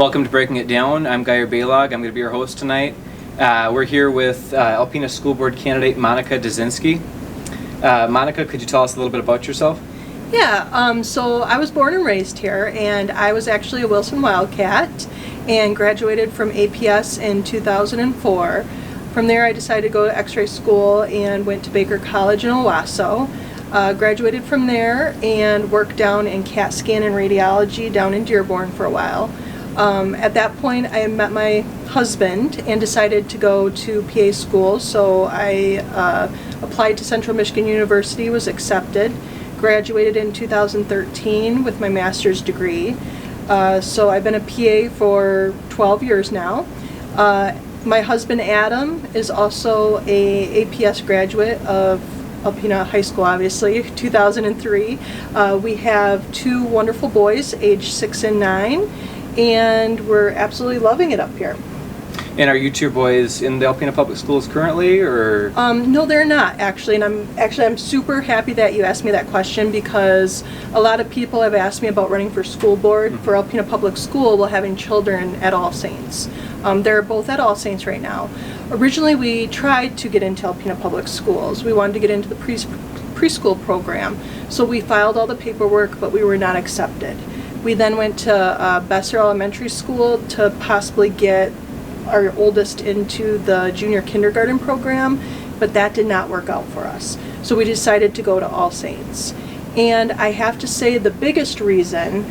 Welcome to Breaking It Down. I'm Guyer Baylog. I'm going to be your host tonight. We're here with Alpena School Board candidate Monica Dziesinski. Monica, could you tell us a little bit about yourself? Yeah, so I was born and raised here, and I was actually a Wilson Wildcat and graduated from APS in 2004. From there I decided to go to x-ray school and went to Baker College in Owasso. Graduated from there and worked down in CAT scan and radiology down in Dearborn for a while. At that point I met my husband and decided to go to PA school, so I applied to Central Michigan University, was accepted, graduated in 2013 with my master's degree. So I've been a PA for 12 years now. My husband Adam is also a APS graduate of Alpena High School, obviously, 2003. We have two wonderful boys, age 6 and 9. And we're absolutely loving it up here. And are you two boys in the Alpena Public Schools currently, or? No, they're not actually, and I'm super happy that you asked me that question, because a lot of people have asked me about running for school board for Alpena Public School while having children at All Saints. They're both at All Saints right now. Originally, we tried to get into Alpena Public Schools. We wanted to get into the preschool program, so we filed all the paperwork, but we were not accepted. We then went to Besser Elementary School to possibly get our oldest into the junior kindergarten program, but that did not work out for us. So we decided to go to All Saints. And I have to say the biggest reason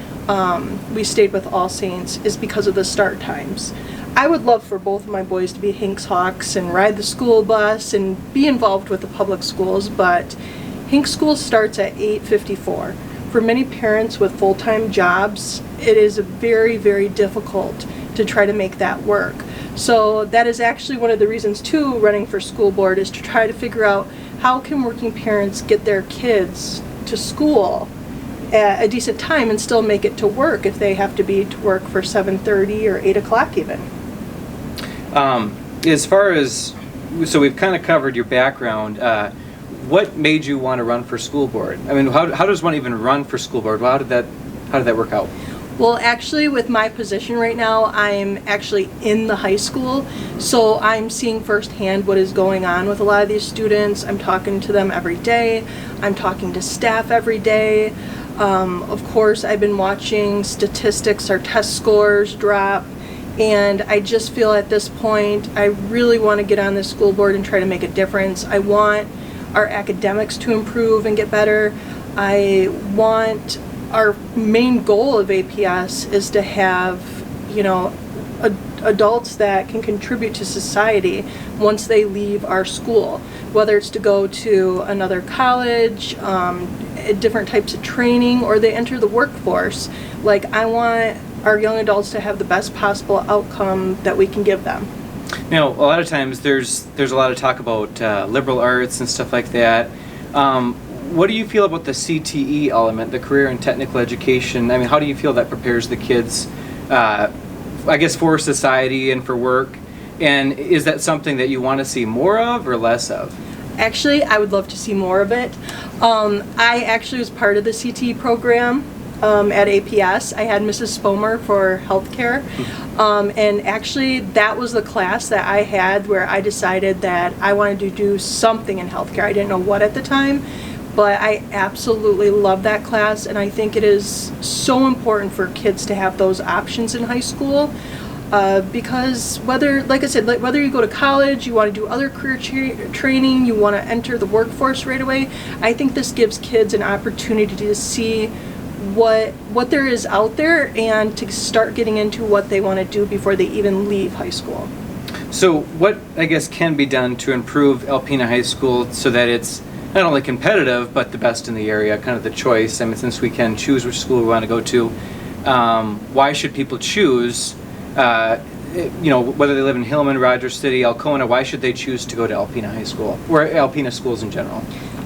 we stayed with All Saints is because of the start times. I would love for both of my boys to be Hinks Hawks and ride the school bus and be involved with the public schools, but Hinks School starts at 8:54. For many parents with full-time jobs, it is very, very difficult to try to make that work. So that is actually one of the reasons too running for school board, is to try to figure out how can working parents get their kids to school at a decent time and still make it to work if they have to be to work for 7:30 or 8 o'clock even. As far as, so we've kind of covered your background. What made you want to run for school board? I mean, how does one even run for school board? How did that work out? Well, actually, with my position right now, I'm actually in the high school, so I'm seeing firsthand what is going on with a lot of these students. I'm talking to them every day. I'm talking to staff every day. Of course, I've been watching statistics, our test scores drop, and I just feel at this point, I really want to get on this school board and try to make a difference. I want our academics to improve and get better. I want, our main goal of APS is to have, adults that can contribute to society once they leave our school, whether it's to go to another college, different types of training, or they enter the workforce. Like, I want our young adults to have the best possible outcome that we can give them. Now, a lot of times there's a lot of talk about liberal arts and stuff like that. What do you feel about the CTE element, the career and technical education? I mean, how do you feel that prepares the kids, I guess, for society and for work? And is that something that you want to see more of or less of? Actually, I would love to see more of it. I actually was part of the CTE program at APS. I had Mrs. Spomer for healthcare. And actually that was the class that I had where I decided that I wanted to do something in healthcare. I didn't know what at the time, but I absolutely love that class, and I think it is so important for kids to have those options in high school. Because whether, like I said, whether you go to college, you want to do other career training, you want to enter the workforce right away, I think this gives kids an opportunity to see what there is out there and to start getting into what they want to do before they even leave high school. So what, I guess, can be done to improve Alpena High School so that it's not only competitive but the best in the area, kind of the choice? I mean, since we can choose which school we want to go to, why should people choose, whether they live in Hillman, Rogers City, Alcona, why should they choose to go to Alpena High School or Alpena schools in general?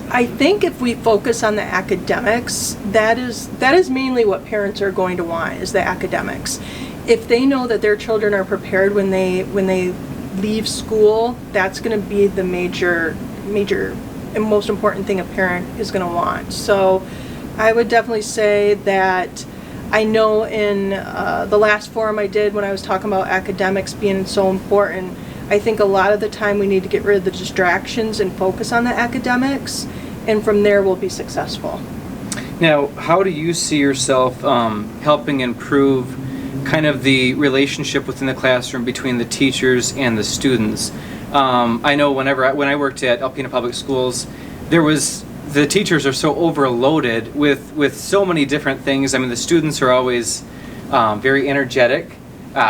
I think if we focus on the academics, that is mainly what parents are going to want, is the academics. If they know that their children are prepared when they leave school, that's going to be the major and most important thing a parent is going to want. So I would definitely say that I know in the last forum I did when I was talking about academics being so important, I think a lot of the time we need to get rid of the distractions and focus on the academics, and from there we'll be successful. Now, how do you see yourself helping improve kind of the relationship within the classroom between the teachers and the students? I know when I worked at Alpena Public Schools, the teachers are so overloaded with so many different things. I mean, the students are always very energetic,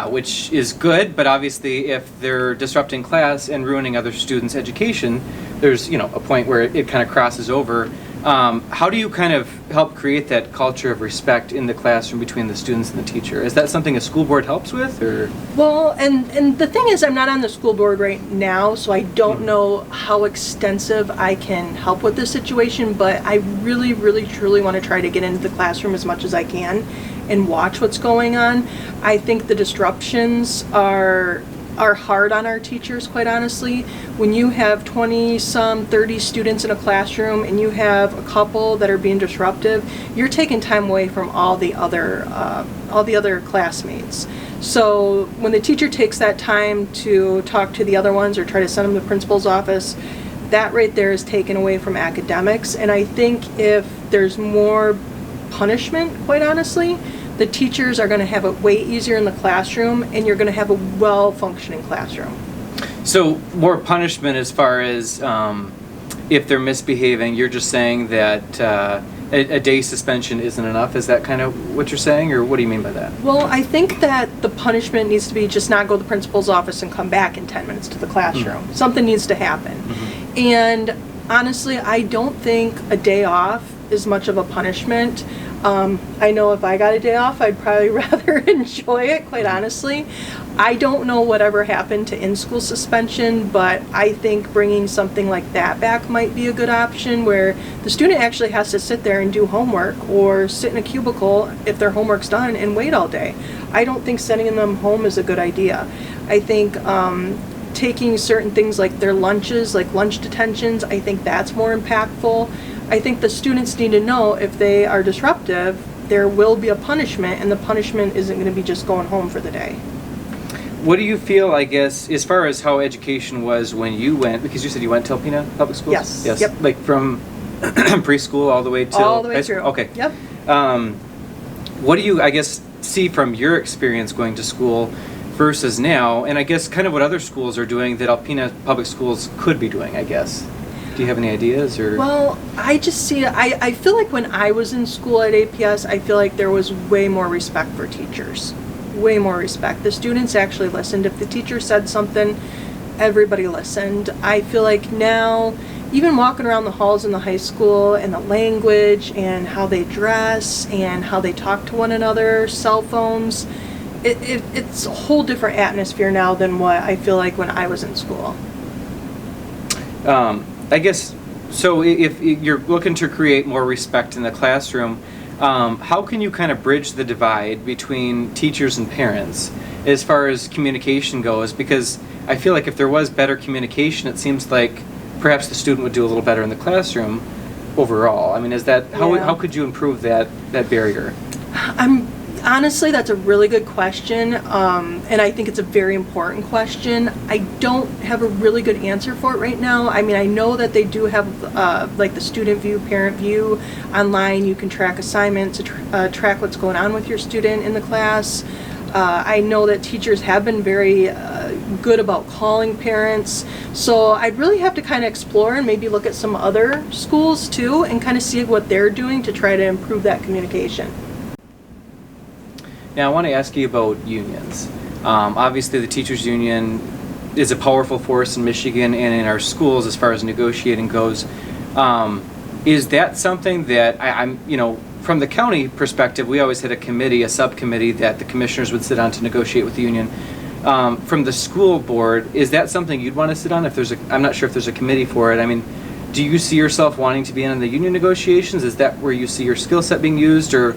which is good, but obviously if they're disrupting class and ruining other students' education, there's a point where it kind of crosses over. How do you kind of help create that culture of respect in the classroom between the students and the teacher? Is that something a school board helps with, or? Well, and the thing is, I'm not on the school board right now, so I don't know how extensive I can help with this situation, but I really, really, truly want to try to get into the classroom as much as I can and watch what's going on. I think the disruptions are hard on our teachers, quite honestly. When you have 20-some, 30 students in a classroom and you have a couple that are being disruptive, you're taking time away from all the other classmates. So when the teacher takes that time to talk to the other ones or try to send them to the principal's office, that right there is taken away from academics. And I think if there's more punishment, quite honestly, the teachers are going to have it way easier in the classroom, and you're going to have a well-functioning classroom. So more punishment as far as if they're misbehaving, you're just saying that a day suspension isn't enough? Is that kind of what you're saying, or what do you mean by that? Well, I think that the punishment needs to be just not go to the principal's office and come back in 10 minutes to the classroom. Mm-hmm. Something needs to happen. Mm-hmm. And honestly, I don't think a day off is much of a punishment. I know if I got a day off, I'd probably rather enjoy it, quite honestly. I don't know whatever happened to in-school suspension, but I think bringing something like that back might be a good option, where the student actually has to sit there and do homework or sit in a cubicle if their homework's done and wait all day. I don't think sending them home is a good idea. I think taking certain things like their lunches, like lunch detentions, I think that's more impactful. I think the students need to know if they are disruptive, there will be a punishment, and the punishment isn't going to be just going home for the day. What do you feel, I guess, as far as how education was when you went, because you said you went to Alpena Public Schools? Yes. Yes. Yep. Like from preschool all the way till all the way high through. School? Okay. Yep. What do you, I guess, see from your experience going to school versus now, and I guess kind of what other schools are doing that Alpena Public Schools could be doing, I guess? Do you have any ideas, or? Well, I just see, I feel like when I was in school at APS, I feel like there was way more respect for teachers. Way more respect. The students actually listened. If the teacher said something, everybody listened. I feel like now, even walking around the halls in the high school, and the language and how they dress and how they talk to one another, cell phones, it's a whole different atmosphere now than what I feel like when I was in school. I guess, so if you're looking to create more respect in the classroom, how can you kind of bridge the divide between teachers and parents as far as communication goes? Because I feel like if there was better communication, it seems like perhaps the student would do a little better in the classroom overall. I mean, is that, how could you improve that barrier? Honestly, that's a really good question, and I think it's a very important question. I don't have a really good answer for it right now. I mean, I know that they do have like the student view, parent view online. You can track assignments, track what's going on with your student in the class. I know that teachers have been very good about calling parents. So I'd really have to kind of explore and maybe look at some other schools too and kind of see what they're doing to try to improve that communication. Now I want to ask you about unions. Obviously the teachers union is a powerful force in Michigan and in our schools as far as negotiating goes. Is that something that I'm, from the county perspective, we always had a committee, a subcommittee that the commissioners would sit on to negotiate with the union. From the school board, is that something you'd want to sit on? I'm not sure if there's a committee for it. I mean, do you see yourself wanting to be in the union negotiations? Is that where you see your skill set being used, or?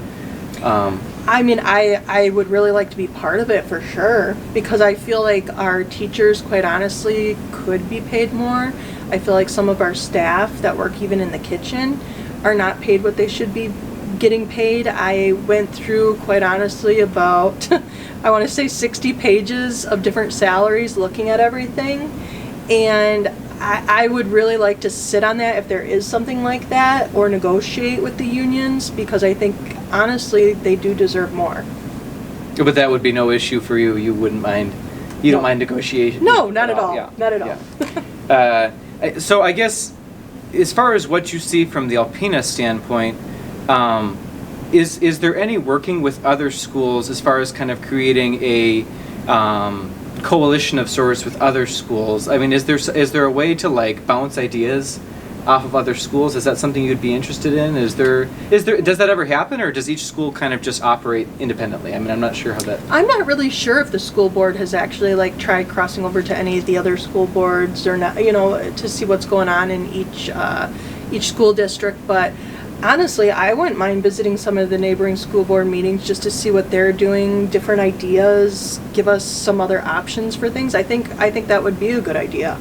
I mean, I would really like to be part of it for sure, because I feel like our teachers, quite honestly, could be paid more. I feel like some of our staff that work even in the kitchen are not paid what they should be getting paid. I went through, quite honestly, about, I want to say 60 pages of different salaries looking at everything. And I would really like to sit on that if there is something like that, or negotiate with the unions, because I think, honestly, they do deserve more. But that would be no issue for you. You wouldn't mind. You don't mind negotiation? No, not at all. Yeah. Not at all. Yeah. So I guess, as far as what you see from the Alpena standpoint, is there any working with other schools as far as kind of creating a coalition of sorts with other schools? I mean, is there a way to like bounce ideas off of other schools? Is that something you'd be interested in? Does that ever happen, or does each school kind of just operate independently? I mean, I'm not sure how that. I'm not really sure if the school board has actually like tried crossing over to any of the other school boards or not, to see what's going on in each school district. But honestly, I wouldn't mind visiting some of the neighboring school board meetings just to see what they're doing, different ideas, give us some other options for things. I think that would be a good idea.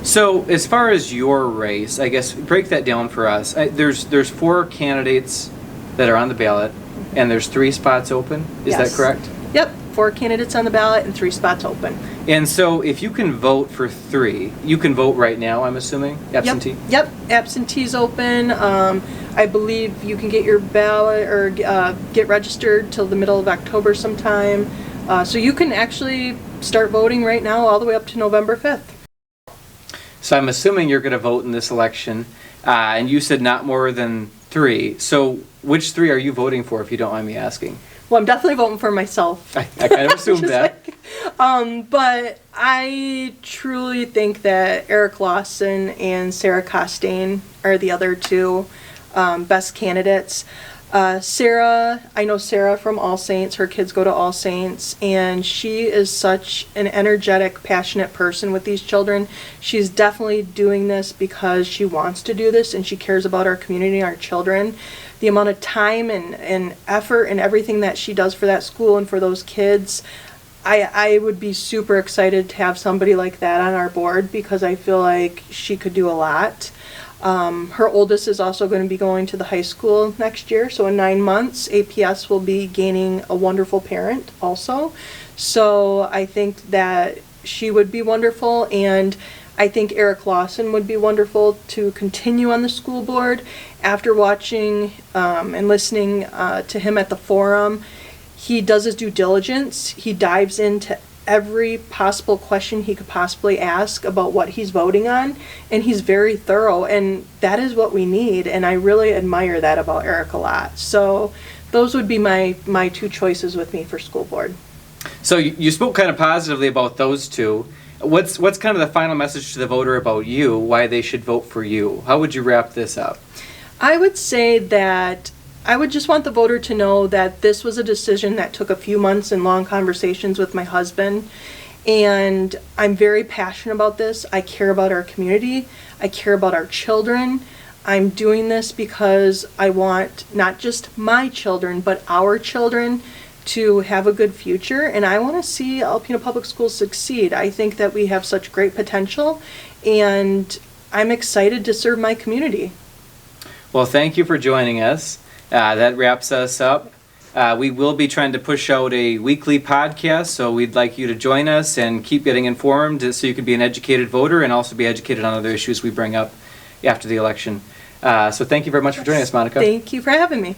So as far as your race, I guess break that down for us. There's 4 candidates that are on the ballot, and there's 3 spots open. Is that correct? Yep, 4 candidates on the ballot and 3 spots open. And so if you can vote for 3, you can vote right now, I'm assuming, absentee? Yep, absentee's open. I believe you can get your ballot or get registered till the middle of October sometime. So you can actually start voting right now all the way up to November 5th. So I'm assuming you're going to vote in this election, and you said not more than 3. So which 3 are you voting for, if you don't mind me asking? Well, I'm definitely voting for myself. I kind of assumed that. But I truly think that Eric Lawson and Sarah Costain are the other 2 best candidates. Sarah, I know Sarah from All Saints. Her kids go to All Saints, and she is such an energetic, passionate person with these children. She's definitely doing this because she wants to do this, and she cares about our community, our children. The amount of time and effort and everything that she does for that school and for those kids, I would be super excited to have somebody like that on our board, because I feel like she could do a lot. Her oldest is also going to be going to the high school next year, so in 9 months, APS will be gaining a wonderful parent also. So I think that she would be wonderful, and I think Eric Lawson would be wonderful to continue on the school board. After watching and listening to him at the forum, he does his due diligence. He dives into every possible question he could possibly ask about what he's voting on, and he's very thorough, and that is what we need, and I really admire that about Eric a lot. So those would be my 2 choices with me for school board. So you spoke kind of positively about those 2. What's kind of the final message to the voter about you, why they should vote for you? How would you wrap this up? I would say that I would just want the voter to know that this was a decision that took a few months and long conversations with my husband, and I'm very passionate about this. I care about our community. I care about our children. I'm doing this because I want not just my children, but our children to have a good future, and I want to see Alpena Public Schools succeed. I think that we have such great potential, and I'm excited to serve my community. Well, thank you for joining us. That wraps us up. We will be trying to push out a weekly podcast, so we'd like you to join us and keep getting informed so you can be an educated voter and also be educated on other issues we bring up after the election. So thank you very much for joining us, Monica. Thank you for having me.